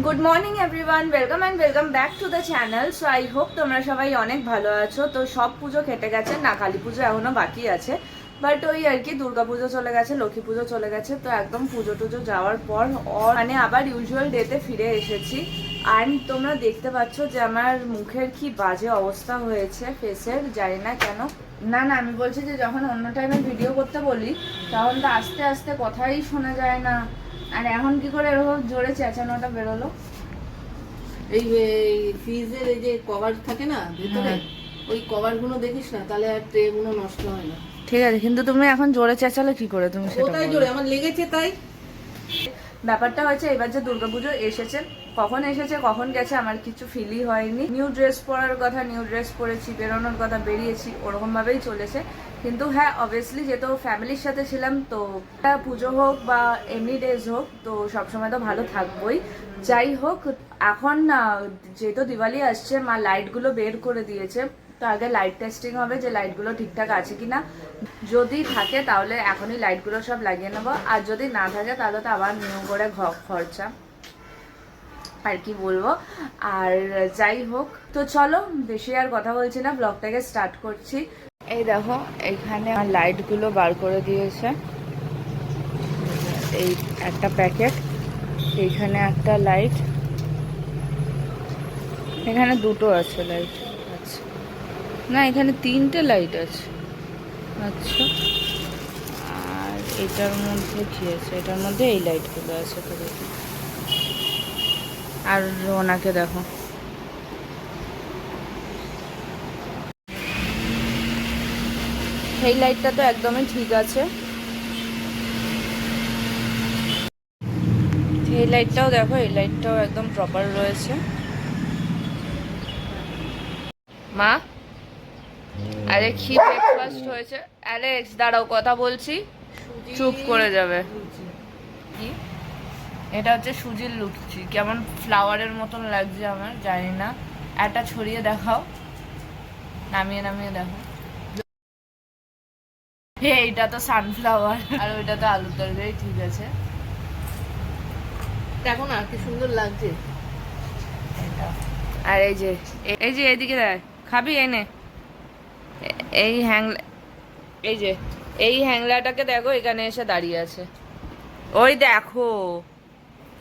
Good morning everyone, welcome back to the channel. So I hope তোমরা সবাই অনেক ভালো আছো। তো সব পুজো কেটে গেছে, না কালী পুজো এখনো বাকি আছে, বাট ওই আর কি দুর্গা পুজো চলে গেছে, লক্ষ্মী পুজো চলে গেছে। তো একদম পুজো টুজো যাওয়ার পর মানে আবার ইউজুয়াল ডেতে ফিরে এসেছি। অ্যান্ড তোমরা দেখতে পাচ্ছ যে আমার মুখের কি বাজে অবস্থা হয়েছে ফেসের, জানি না কেন। না না, আমি বলছি যে যখন অন্য টাইমে ভিডিও করতে বলি তখন তো আস্তে আস্তে কথাই শোনা যায় না, আর এখন কি করে এরকম জোরে চেঁচানোটা বেরোলো? এই ফ্রিজের এই যে কভার থাকে না ভিতরে, ওই কভার গুলো দেখিস না, তাহলে আর ট্রে গুলো নষ্ট হয় না। ঠিক আছে, কিন্তু তুমি এখন জোরে চেঁচালে কি করে? তুমি সেটা কোথায় বলো। জোরে আমার লেগেছে তাই। ব্যাপারটা হচ্ছে এবার যে দুর্গাপুজো এসেছে, কখন এসেছে কখন গেছে আমার কিছু ফিলই হয়নি। নিউ ড্রেস পরার কথা নিউ ড্রেস পরেছি, বেরোনোর কথা বেরিয়েছি, ওরকম ভাবেই চলেছে। কিন্তু হ্যাঁ, অবভিয়াসলি যেহেতু ফ্যামিলির সাথে ছিলাম, তো পুজো হোক বা এমনি ডেজ হোক, তো সবসময় তো ভালো থাকবোই। যাই হোক, এখন যেহেতু দিওয়ালি আসছে, মা লাইটগুলো বের করে দিয়েছে। তো আগে লাইট টেস্টিং হবে যে লাইটগুলো ঠিকঠাক আছে কিনা। যদি থাকে তাহলে এখনই লাইটগুলো সব লাগিয়ে নেবো, আর যদি না থাকে তাহলে তো আবার নিউ করে খরচা, আর কি বলবো। আর যাই হোক, তো চলো বেশি আর কথা বলছি না, ব্লগটাকে স্টার্ট করছি। এই দেখো, এখানে লাইটগুলো বার করে দিয়েছে। এই একটা প্যাকেট, এইখানে একটা লাইট, এখানে দুটো আছে লাইট। আচ্ছা, না এখানে তিনটে লাইট আছে। আচ্ছা, আর এটার মধ্যে কি আছে? এটার মধ্যে এই লাইটগুলো আছে। তো দেখি, আর ওনাকে দেখো, এই লাইটটা তো একদমই ঠিক আছে। এই লাইটটাও দেখো, এই লাইটটাও একদম প্রপার রয়েছে। মা, আরে কি ব্রেকফাস্ট হয়েছে? অ্যালেক্স দাঁড়াও, কথা বলছি, চুপ করে যাবে। কি এটা? হচ্ছে সুজির লুচি। কেমন ফ্লাওয়ারের মতন লাগছে আমার, জানি না। একটা ছড়িয়ে দেখাও, নামিয়ে নামিয়ে দেখো। হে, এইটা তো সানফ্লাওয়ার, আর ওইটা তো আলুর তরকারি। ঠিক আছে, দেখো না কি সুন্দর লাগছে। আর এই যে এইদিকে দেখ, খাবি এনে এই এই যে এই হ্যাংলাটাকে দেখো, এখানে এসে দাঁড়িয়ে আছে। ওই দেখো,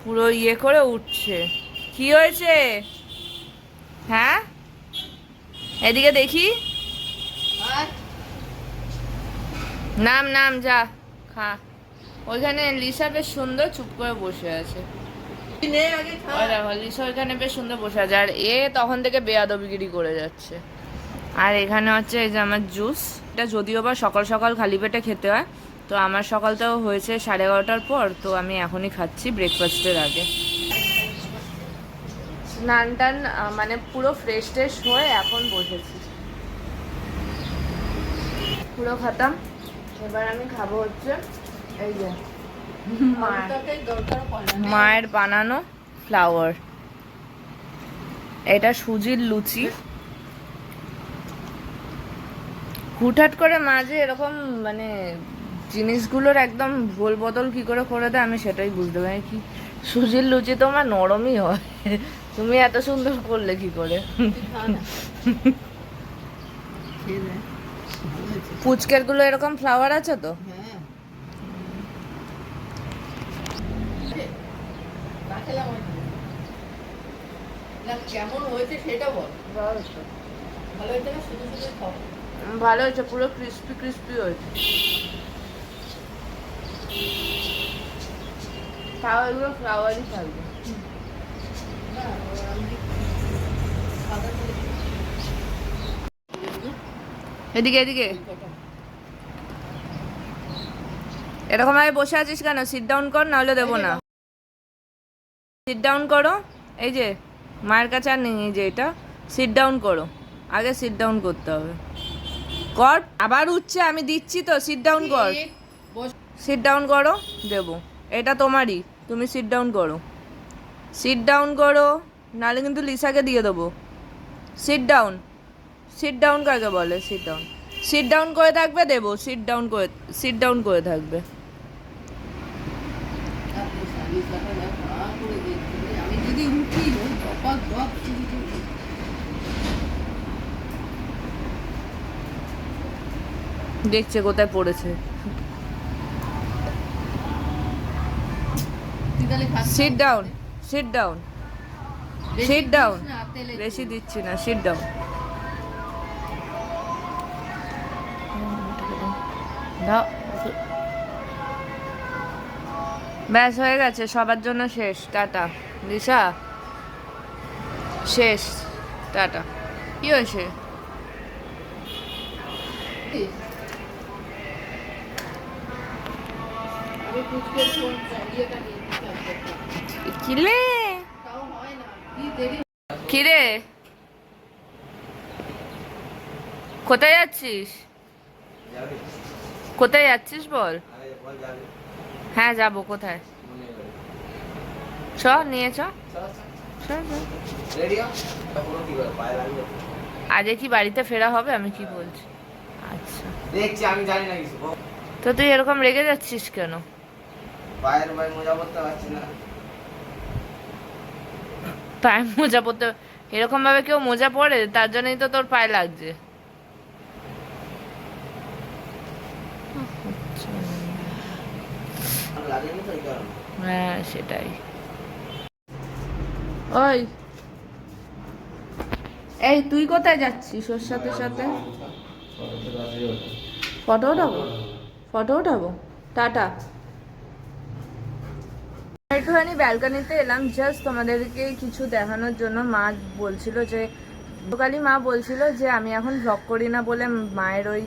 পুরো ইয়ে করে উঠছে। কি হয়েছে? হ্যাঁ, এদিকে দেখি। নাম নাম যা, খা। ওইখানে লিসা বেশ সুন্দর চুপ করে বসে আছে। ওই দেখো, লিসা ওইখানে বেশ সুন্দর বসে আছে, আর এ তখন থেকে বেয়াদবিগিরি করে যাচ্ছে। আর এখানে হচ্ছে এই যে আমার জুস। এটা যদিও বা সকাল সকাল খালি পেটে খেতে হয়, তো আমার সকালটাও হয়েছে 11:30টার পর, তো আমি এখনই খাচ্ছি ব্রেকফাস্টের আগে। স্নান টান মানে পুরো ফ্রেশ ট্রেশ হয়ে এখন বসেছি, পুরো খাতাম। এবার আমি খাবো হচ্ছে এই যে মায়ের বানানো ফ্লাওয়ার, এটা সুজির লুচি। হুটহাট করে মাঝে এরকম মানে জিনিসগুলোর একদম ভুল বদল কি করে করে দেয়, আমি সেটাই বুঝতে পারি। কি সুজির লুচি তো আমার নরমই হয়, তুমি এত সুন্দর করলে কি করে? পুচকের গুলো এরকম ফ্লাওয়ার আছে তো। কেমন হয়েছে সেটা বল। ভালো হয়েছে না? শুধু শুধু খাও। ভালো হয়েছে, পুরো ক্রিস্পি ক্রিস্পি হয়েছে। তাও এগুলো ফ্লাওয়ারই থাকবে। এদিকে এদিকে, এরকম ভাবে বসে আছিস কেন? সিট ডাউন কর, নাহলে দেবো না। সিট ডাউন করো। এই যে মায়ের কাছে আর নেই, এই যে এটা সিট ডাউন করো। আগে সিট ডাউন করতে হবে। কর, আবার উঠছে। আমি দিচ্ছি তো, সিট ডাউন কর। সিট ডাউন করো, দেবো। এটা তোমারই, তুমি সিট ডাউন করো। সিট ডাউন করো, নাহলে কিন্তু লিসাকে দিয়ে দেবো। Sit down. সিট ডাউন কাকে বলে? Sit down. সিট ডাউন করে থাকবে, দেবো। সিট ডাউন করে থাকবে। আমি যদি দেখছে কোথায় পড়েছে। Sit down, sit down, sit down. বেশি দিচ্ছি না, সিট ডাউন। ব্যাস হয়ে গেছে, সবার জন্য শেষ। টাটা দিশা, শেষ, টাটা। কি হয়েছে? কিলে কিরে, কোথায় যাচ্ছিস? কোথায় যাচ্ছিস বল? হ্যাঁ যাবো। কোথায়? চ নিয়ে চ। আজকে কি বাড়িতে ফেরা হবে? আমি কি বলছি? আচ্ছা দেখছি, আমি জানি না কিছু। তো তুই এরকম রেগে যাচ্ছিস কেন? পায়ের মোজা পরতে পারছি না। পায়ে মোজা পরতে এরকম ভাবে কেউ মোজা পরে? তার জন্যই তো তোর পায়ে লাগছে। লাগেনি তো এই কারণে। হ্যাঁ সেটাই। ওই এই তুই কোথায় যাচ্ছিস ওর সাথে সাথে? ফটো উঠাবো, ফটো উঠাবো। টাটা। একটুখানি ব্যালকনিতে এলাম জাস্ট তোমাদেরকে কিছু দেখানোর জন্য। মা বলছিল যে, গতকালই মা বলছিল যে আমি এখন ভ্লগ করি না বলে মায়ের ওই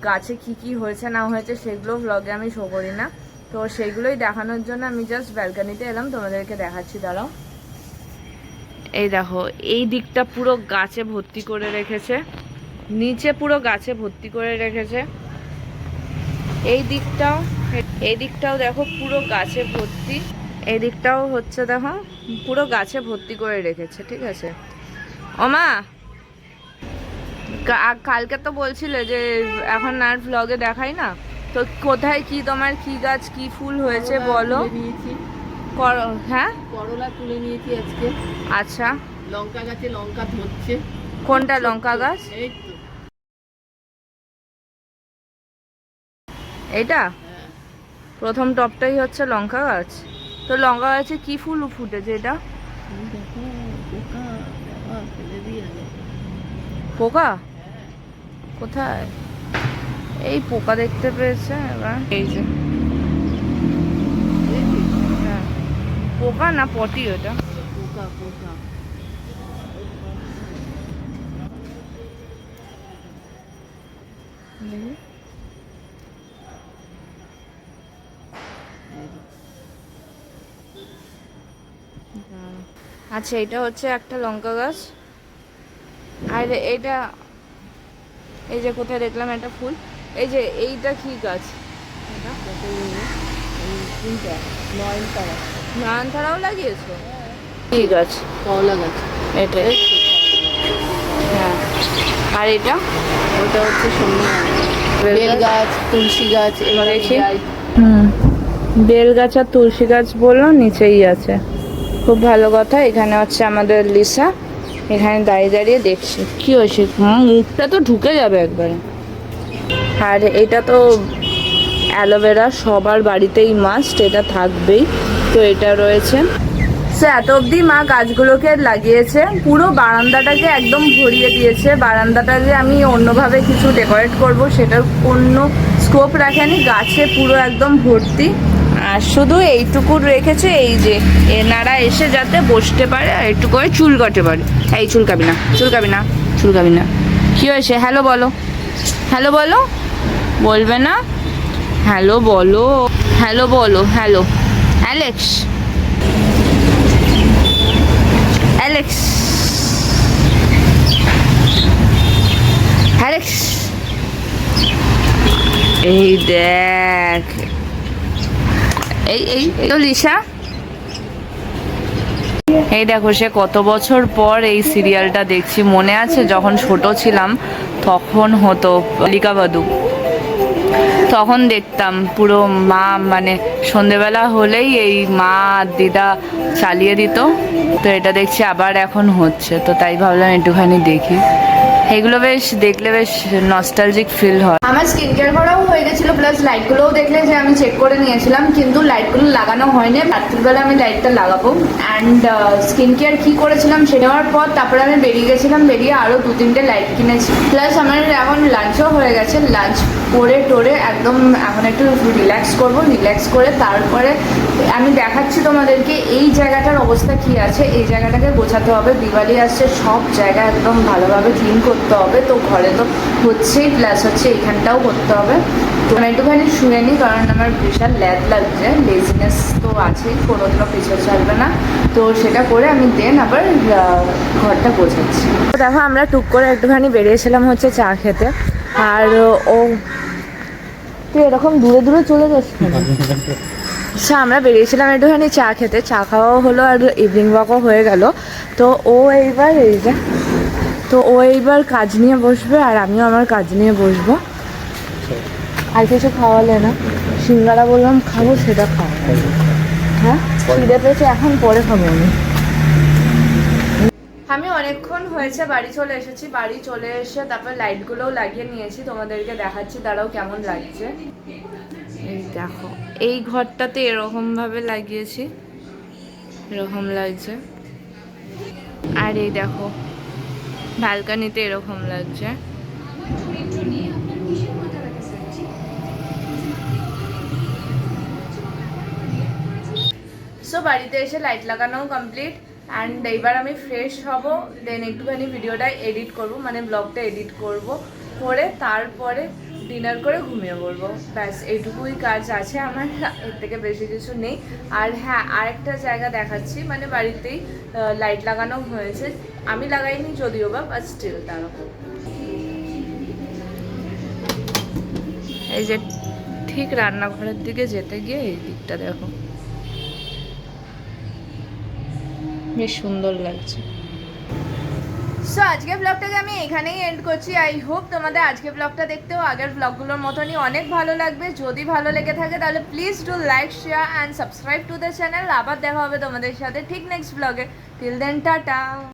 গাছে কি কি হয়েছে না হয়েছে সেগুলো ভ্লগে আমি শো করি না। তো সেইগুলোই দেখানোর জন্য আমি জাস্ট ব্যালকনিতে এলাম, তোমাদেরকে দেখাচ্ছি। দাঁড়াও। এই দেখো, এই দিকটা পুরো গাছে ভর্তি করে রেখেছে, নিচে পুরো গাছে ভর্তি করে রেখেছে। এই দিকটাও দেখো পুরো গাছে ভর্তি। এই দিকটাও হচ্ছে দেখো পুরো গাছে ভর্তি করে রেখেছে। ঠিক আছে ওমা, কালকে তো বলছিলে যে এখন আর ভ্লগে দেখাই না, তো কোথায় কি তোমার কি গাছ কি ফুল হয়েছে বলো। হ্যাঁ করলা তুলে নিয়েছি আজকে। আচ্ছা, লঙ্কা গাছে লঙ্কা ধরছে। কোনটা লঙ্কা গাছ? এই তো এইটা হ্যাঁ। প্রথম টপটাই হচ্ছে লঙ্কা গাছ। তো লঙ্কা গাছে কি ফুল ফুটেছে? এটা দেখো পোকা, বাবা ফেলে দিয়ে গেল। পোকা? কোথায়? এই পোকা দেখতে পেয়েছে এবার। এই যে হ্যাঁ, পোকা না পটি ওটা। পোকা পোকা। আচ্ছা, এটা হচ্ছে একটা লঙ্কা গাছ। আর এইটা, এই যে কোথায় দেখলাম একটা ফুল। এই যে এইটা কি গাছ? নয়নতারাও লাগিয়েছো? কি গাছ? করলা গাছ। এটা? হ্যাঁ। আর এটা? ওটা হচ্ছে বেল গাছ, তুলসী গাছ। এবারে দেখি। বেল গাছ আর তুলসী গাছ বললো নিচেই আছে। খুব ভালো কথা। এখানে হচ্ছে আমাদের লিসা, এখানে দাঁড়িয়ে দাঁড়িয়ে দেখছি কি হয়েছে। মুখটা তো ঢুকে যাবে একবারে। আর এটা তো অ্যালোভেরা, সবার বাড়িতেই মাস্ট, এটা থাকবেই। তো এটা রয়েছে। সে এত অবধি মা গাছগুলোকে লাগিয়েছে, পুরো বারান্দাটাকে একদম ভরিয়ে দিয়েছে। বারান্দাটা যে আমি অন্যভাবে কিছু ডেকোরেট করব সেটার কোনো স্কোপ রাখেনি, গাছে পুরো একদম ভর্তি। আর শুধু এইটুকু রেখেছে, এই যে এনারা এসে যাতে বসতে পারে আর একটু করে চুল কাটতে পারে। এই চুলকাবি না, চুলকাবি না, চুলকাবি না। কি হয়েছে? হ্যালো বলো, হ্যালো বলো। বলবে না? হ্যালো বলো, হ্যালো বলো, হ্যালো। Alex, Alex, Alex. এই দেখ, এই তো লিসা। এই দেখো, সে কত বছর পর এই সিরিয়ালটা দেখছি। মনে আছে যখন ছোট ছিলাম তখন হতো লিকা বাদু। তখন দেখতাম পুরো মা মানে সন্ধেবেলা হলেই এই মা আর দিদা চালিয়ে দিত। তো এটা দেখছি আবার এখন হচ্ছে, তো তাই ভাবলাম একটুখানি দেখি। এগুলো বেশ দেখলে বেশ নস্টালজিক ফিল হয়। আমার স্কিন কেয়ার করাও হয়ে গেছিলো, প্লাস লাইটগুলোও দেখলে যে আমি চেক করে নিয়েছিলাম, কিন্তু লাইটগুলো লাগানো হয়নি। রাত্রিবেলা আমি লাইটটা লাগাবো। অ্যান্ড স্কিন কেয়ার কী করেছিলাম সে নেওয়ার পর তারপরে আমি বেরিয়ে গেছিলাম, বেরিয়ে আরও 2-3টে লাইট কিনেছি। প্লাস আমার এখন লাঞ্চও হয়ে গেছে, লাঞ্চ করে টোরে একদম এখন একটু রিল্যাক্স করবো। রিল্যাক্স করে তারপরে আমি দেখাচ্ছি তোমাদেরকে এই জায়গাটার অবস্থা কী আছে। এই জায়গাটাকে গোছাতে হবে, দিওয়ালি আসছে, সব জায়গা একদম ভালোভাবে ক্লিন করতে হবে। তো ঘরে তো হচ্ছেই, প্লাস হচ্ছে এখানটাও করতে হবে। তো আমি একটুখানি শুয়ে নিই, কারণ আমার বিশাল ল্যাদ লাগছে, লেজিনেস তো আছেই, কোনোদিনও পিছিয়ে চলবে না। তো সেটা করে আমি দেন আবার ঘরটা গোছাচ্ছি। তো দেখো আমরা টুক করে একটুখানি বেরিয়েছিলাম হচ্ছে চা খেতে। আর ও তুই এরকম দূরে দূরে চলে যাস। আচ্ছা, আমরা বেরিয়েছিলাম একটুখানি চা খেতে, চা খাওয়াও হলো আর ইভিনিং ওয়াকও হয়ে গেল। তো ও এইবার কাজ নিয়ে বসবে আর আমিও আমার কাজ নিয়ে বসবো। আর কিছু খাওয়ালে না, সিঙ্গারা বললাম খাবো, সেটা খাওয়া। হ্যাঁ, খিদে পেয়েছে, এখন পরে খাবো আমি। আমি অনেকক্ষণ হয়েছে বাড়ি চলে এসেছি। বাড়ি চলে এসে তারপর লাইটগুলোও লাগিয়ে নিয়েছি, তোমাদেরকে দেখাচ্ছি, দাঁড়াও কেমন লাগছে। এই দেখো, এই ঘরটাতে এরকমভাবে লাগিয়েছি, এরকম লাগছে। আর এই দেখো ব্যালকনিতে এরকম লাগছে। সো বাড়িতে এসে লাইট লাগানোও কমপ্লিট। অ্যান্ড এইবার আমি ফ্রেশ হব, দেন একটুখানি ভিডিওটা এডিট করব, মানে ব্লগটা এডিট করব, করে তারপরে ডিনার করে ঘুমিয়ে পড়বো। ব্যাস এইটুকুই কাজ আছে আমার, এর থেকে বেশি কিছু নেই। আর হ্যাঁ, আরেকটা জায়গা দেখাচ্ছি, মানে বাড়িতেই লাইট লাগানো হয়েছে, আমি লাগাইনি যদিও বা, বাট স্টিল তারও। এই যে ঠিক রান্নাঘরের দিকে যেতে গিয়ে এই দিকটা দেখো, বেশ সুন্দর লাগছে। সো আজকের ব্লগটাকে আমি এখানেই এন্ড করছি। আই হোপ তোমাদের আজকের ব্লগটা দেখতেও আগের ব্লগগুলোর মতনই অনেক ভালো লাগবে। যদি ভালো লেগে থাকে তাহলে please do like, share and subscribe to the channel. আবার দেখা হবে তোমাদের সাথে ঠিক নেক্সট ব্লগে। Till then tata.